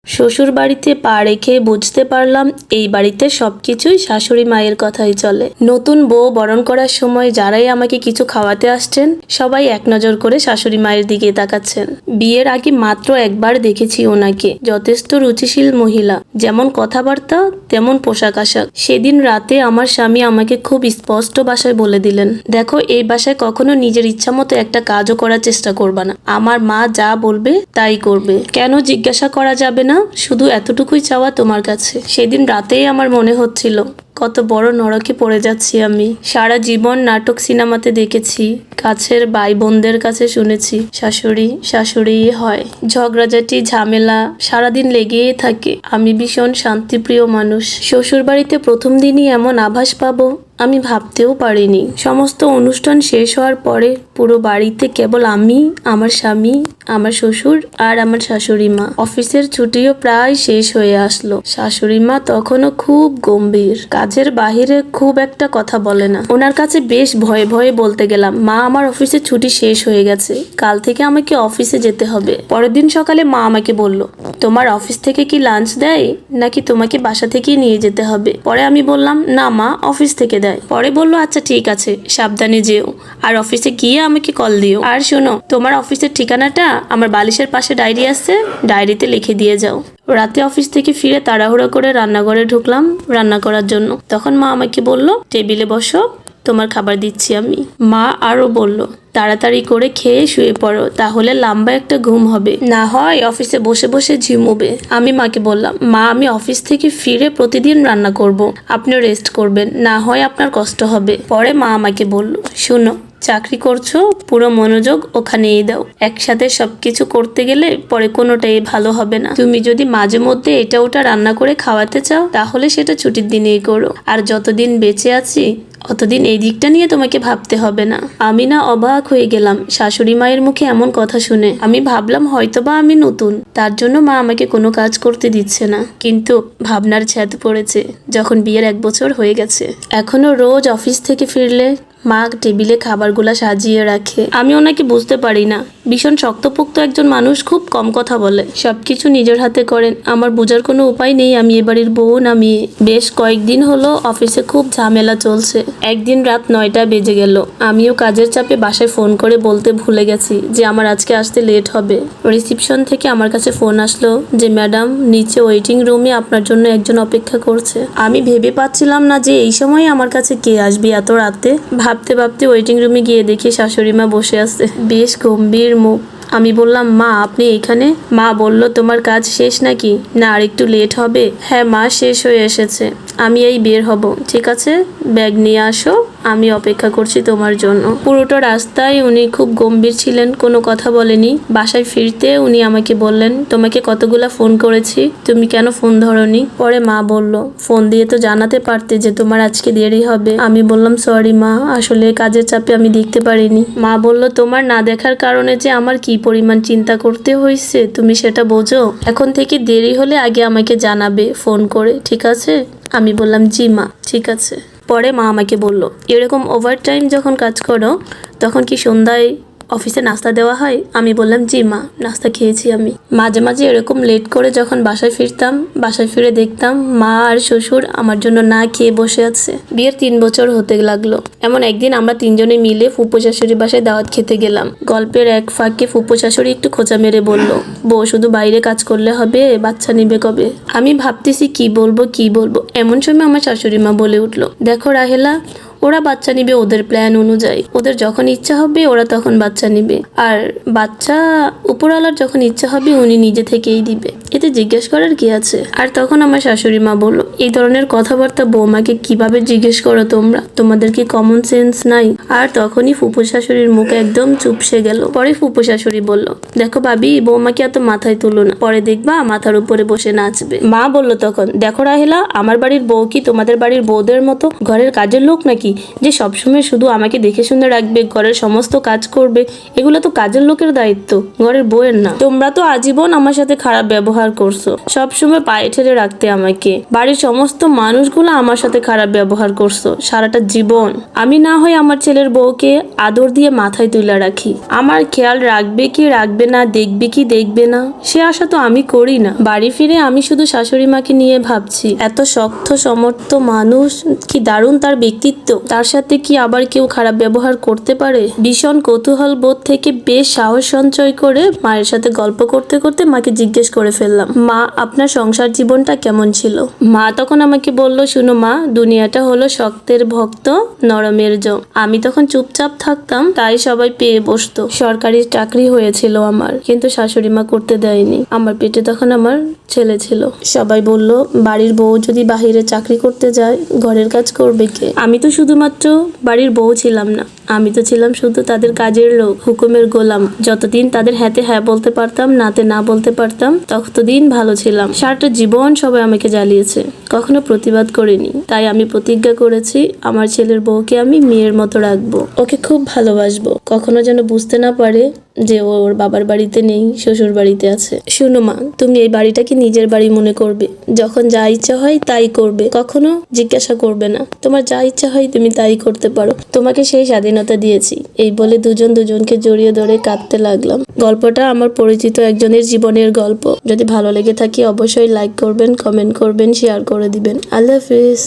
শ্বশুর বাড়িতে পা রেখে বুঝতে পারলাম এই বাড়িতে সবকিছুই শাশুড়ি মায়ের কথাই চলে। নতুন বউ বরণ করার সময় যারাই আমাকে কিছু খাওয়াতে আসছেন সবাই এক নজর করে শাশুড়ি মায়ের দিকে তাকাচ্ছেন। বিয়ের আগে মাত্র একবার দেখেছি ওনাকে, যথেষ্ট রুচিশীল মহিলা, যেমন কথাবার্তা তেমন পোশাক আশাক। সেদিন রাতে আমার স্বামী আমাকে খুব স্পষ্ট ভাষায় বলে দিলেন, দেখো এই বাসায় কখনো নিজের ইচ্ছা মতো একটা কাজও করার চেষ্টা করবা না, আমার মা যা বলবে তাই করবে। কেন জিজ্ঞাসা করা যাবে না, শুধু এতটুকুই চাওয়া তোমার কাছে। সেদিন রাতেই আমার মনে হচ্ছিল কত বড় নরকে পড়ে যাচ্ছি আমি। সারা জীবন নাটক সিনেমাতে দেখেছি, কাছের ভাই বোনদের কাছে শুনেছি শাশুড়ি শাশুড়ি হয়, ঝগড়াঝাটি ঝামেলা সারাদিন লেগেই থাকে। আমি ভীষণ শান্তিপ্রিয় মানুষ। শ্বশুর বাড়িতে প্রথম দিনই এমন আভাস পাবো আমি ভাবতেও পারিনি। সমস্ত অনুষ্ঠান শেষ হওয়ার পরে পুরো বাড়িতে কেবল আমি, আমার স্বামী, আমার শ্বশুর আর আমার শাশুড়ি মা। অফিসের ছুটিও প্রায় শেষ হয়ে আসলো। শাশুড়ি মা তখনও খুব গম্ভীর, কাজের বাহিরে খুব একটা কথা বলে না। ওনার কাছে বেশ ভয়ে ভয়ে বলতে গেলাম, মা আমার অফিসের ছুটি শেষ হয়ে গেছে, কাল থেকে আমাকে অফিসে যেতে হবে। পরের দিন সকালে মা আমাকে বলল, তোমার অফিস থেকে কি লাঞ্চ দেয় নাকি তোমাকে বাসা থেকেই নিয়ে যেতে হবে? পরে আমি বললাম, না মা, অফিস থেকে দেয়। পরে বললো, আচ্ছা ঠিক আছে, সাবধানে যেও, আর অফিসে গিয়ে আমাকে কল দিও। আর শোনো, তোমার অফিসের ঠিকানাটা আমার বালিশের পাশে ডায়েরি আছে, ডায়েরিতে লিখে দিয়ে যাও। রাতে অফিস থেকে ফিরে তাড়াহুড়ো করে রান্নাঘরে ঢুকলাম রান্না করার জন্য। তখন মা আমাকে বলল, টেবিলে বসো, তোমার খাবার দিচ্ছি আমি। মা আরো বলল, তাড়াতাড়ি করে খেয়ে শুয়ে পড়ো, তাহলে লম্বা একটা ঘুম হবে, না হয় অফিসে বসে বসে ঝিমোবে। আমি মাকে বললাম, মা আমি অফিস থেকে ফিরে প্রতিদিন রান্না করব, আপনি রেস্ট করবেন, না হয় আপনার কষ্ট হবে। পরে মা আমাকে বলল, শুনো, চাকরি করছো, পুরো মনোযোগ ওখানেই দাও। একসাথে সবকিছু করতে গেলে পরে কোনোটাই ভালো হবে না। তুমি যদি মাঝে মধ্যে এটা ওটা রান্না করে খাওয়াতে চাও তাহলে সেটা ছুটির দিনেই করো, আর যতদিন বেঁচে আছি অতদিন এই দিকটা নিয়ে তোমাকে ভাবতে হবে না। আমি না অবাক হয়ে গেলাম শাশুড়ি মায়ের মুখে এমন কথা শুনে। আমি ভাবলাম হয়তোবা আমি নতুন, তার জন্য মা আমাকে কোনো কাজ করতে দিচ্ছে না। কিন্তু ভাবনার ছাদ পড়েছে যখন বিয়ের 1 বছর হয়ে গেছে। এখনো রোজ অফিস থেকে ফিরলে মা টেবিলে খাবারগুলা সাজিয়ে রাখে। আমি ওনাকে বুঝতে পারি না, ভীষণ শক্তপোক্ত একজন মানুষ, খুব কম কথা বলে, সবকিছু নিজের হাতে করেন। আমার বোঝার কোনো উপায় নেই আমি এবাড়ির বউ না মেয়ে। বেশ কয়েকদিন হলো অফিসে খুব ঝামেলা চলছে। একদিন রাত 9টা বেজে গেল। আমিও কাজের চাপে বাসায় ফোন করে বলতে ভুলে গেছি যে আমার আজকে আসতে লেট হবে। রিসিপশন থেকে আমার কাছে ফোন আসলো যে ম্যাডাম, নিচে ওয়েটিং রুমে আপনার জন্য একজন অপেক্ষা করছে। আমি ভেবে পাচ্ছিলাম না যে এই সময় আমার কাছে কে আসবে এত রাতে। ভাবতে ভাবতে ওয়েটিং রুমে গিয়ে দেখি শাশুড়ি মা বসে আছে, বেশ গম্ভীর মুখ। আমি বললাম, মা আপনি এখানে? মা বলল, তোমার কাজ শেষ নাকি? না আর একটু লেট হবে? হ্যাঁ মা, শেষ হয়ে এসেছে, আমি এই বের হব। ঠিক আছে, ব্যাগ নিয়ে আসো, আমি অপেক্ষা করছি তোমার জন্য। পুরোটা রাস্তায় উনি খুব গম্ভীর ছিলেন, কোনো কথা বলেনি। বাসায় ফিরতে উনি আমাকে বললেন, তোমাকে কতগুলা ফোন করেছি, তুমি কেন ফোন ধরনি? পরে মা বলল, ফোন দিয়ে তো জানাতে পারতে যে তোমার আজকে দেরি হবে। আমি বললাম, সরি মা, আসলে কাজের চাপে আমি দেখতে পারিনি। মা বলল, তোমার না দেখার কারণে যে আমার কি পরিমাণ চিন্তা করতে হয়েছে তুমি সেটা বোঝো? এখন থেকে দেরি হলে আগে আমাকে জানাবে ফোন করে, ঠিক আছে? আমি বললাম, জি মা, ঠিক আছে। পরে মা আমাকে বলল, এরকম ওভারটাইম যখন কাজ করো তখন কি সন্ধ্যায় অফিসে নাস্তা দেওয়া হয়? আমি বললাম, জি মা, নাস্তা খেয়েছি আমি। মাঝে মাঝে এরকম লেট করে যখন বাসায় ফিরতাম, বাসায় ফিরে দেখতাম মা আর শ্বশুর আমার জন্য না খেয়ে বসে আছে। বিয়ের 3 বছর হতে লাগলো। এমন একদিন আমরা 3জনে মিলে ফুপু শাশুড়ি বাসায় দাওয়াত খেতে গেলাম। গল্পের এক ফাঁকে ফুপু শাশুড়ি একটু খোঁচা মেরে বলল, বউ শুধু বাইরে কাজ করলে হবে, বাচ্চা নিবে কবে? আমি ভাবতেছি কি বলবো, এমন সময় আমার শাশুড়ি মা বলে উঠলো, দেখো রাহেলা, ওরা বাচ্চা নিবে ওদের প্ল্যান অনুযায়ী, ওদের যখন ইচ্ছা হবে ওরা তখন বাচ্চা নিবে, আর বাচ্চা উপরওয়ালার যখন ইচ্ছা হবে উনি নিজে থেকেই দিবে, এতে জিজ্ঞেস করার কি আছে? আর তখন আমার শাশুড়ি মা বলল, এই ধরনের কথাবার্তা বৌমাকে কিভাবে জিজ্ঞেস করো তোমরা, তোমাদের কি কমন সেন্স নাই? আর তখনই ফুপু শাশুড়ির মুখ একদম চুপসে গেল। পরে ফুপু শাশুড়ি বলল, দেখো ভাবি, বৌমাকে এত মাথায় তুলো না, পরে দেখবা মাথার উপরে বসে নাচবে। মা বলল তখন, দেখো রাহেলা, আমার বাড়ির বউ কি তোমাদের বাড়ির বউদের মতো ঘরের কাজের লোক নাকি? যে সবসময় শুধু আমাকে দেখে শুনে রাখবে, ঘরের সমস্ত কাজ করবে? এগুলো তো কাজের লোকের দায়িত্ব, ঘরের বউয়ের না। তোমরা তো আজীবন আমার সাথে খারাপ ব্যবহার করছো, সবসময় পায়ে ঠেলে রাখতে আমাকে। বাড়ির সমস্ত মানুষগুলো আমার সাথে খারাপ ব্যবহার করছো সারাটা জীবন। আমি না হয় আমার ছেলের বউকে আদর দিয়ে মাথায় তুলে রাখি, আমার খেয়াল রাখবে কি রাখবে না, দেখবে কি দেখবে না, সে আশা তো আমি করি না। বাড়ি ফিরে আমি শুধু শাশুড়ি মাকে নিয়ে ভাবছি, এত শক্ত সমর্থ মানুষ, কি দারুণ তার ব্যক্তিত্ব, তার সাথে কি আবার কেউ খারাপ ব্যবহার করতে পারে? ভীষণ কৌতূহল বোধ থেকে বেশ সাহস সঞ্চয় করে মায়ের সাথে গল্প করতে করতে মাকে জিজ্ঞেস করে ফেললাম, মা আপনার সংসার জীবনটা কেমন ছিল? মা তখন আমাকে বলল, শুনো মা, দুনিয়াটা হলো শক্তের ভক্ত নরমের জম। আমি তখন চুপচাপ থাকতাম, তাই সবাই পেয়ে বসতো। সরকারি চাকরি হয়েছিল আমার, কিন্তু শাশুড়ি মা করতে দেয়নি। আমার পেটে তখন আমার ছেলে ছিল। সবাই বলল, বাড়ির বউ যদি বাহিরে চাকরি করতে যায়, ঘরের কাজ করবে কে? আমি তো শুধুমাত্র বাড়ির বউ ছিলাম না, আমি তো ছিলাম শুধু তাদের কাজের লোক, হুকুমের গোলাম। যতদিন তাদের হাতে হ্যাঁ বলতে পারতাম, নাতে না বলতে পারতাম, ততদিন ভালো ছিলাম। সারাটা জীবন সবাই আমাকে জ্বালিয়েছে, কখনো প্রতিবাদ করিনি। তাই আমি প্রতিজ্ঞা করেছি, আমার ছেলের বউকে আমি মেয়ের মতো রাখবো, ওকে খুব ভালোবাসবো, কখনো যেন বুঝতে না পারে যে ওর বাবার বাড়িতে নেই, শ্বশুর বাড়িতে আছে। শুনো মা, তুমি এই বাড়িটাকে নিজের বাড়ি মনে করবে, যখন যা ইচ্ছা হয় তাই করবে, কখনো জিজ্ঞাসা করবে না। তোমার যা ইচ্ছা হয় তুমি তাই করতে পারো, তোমাকে সেই স্বাধীনতা দিয়েছি। এই বলে দুজন দুজনকে জড়িয়ে ধরে কাঁদতে লাগলাম। গল্পটা আমার পরিচিত একজনের জীবনের গল্প। যদি ভালো লেগে থাকে অবশ্যই লাইক করবেন, কমেন্ট করবেন, শেয়ার করে দিবেন। আল্লাহ হাফিজ।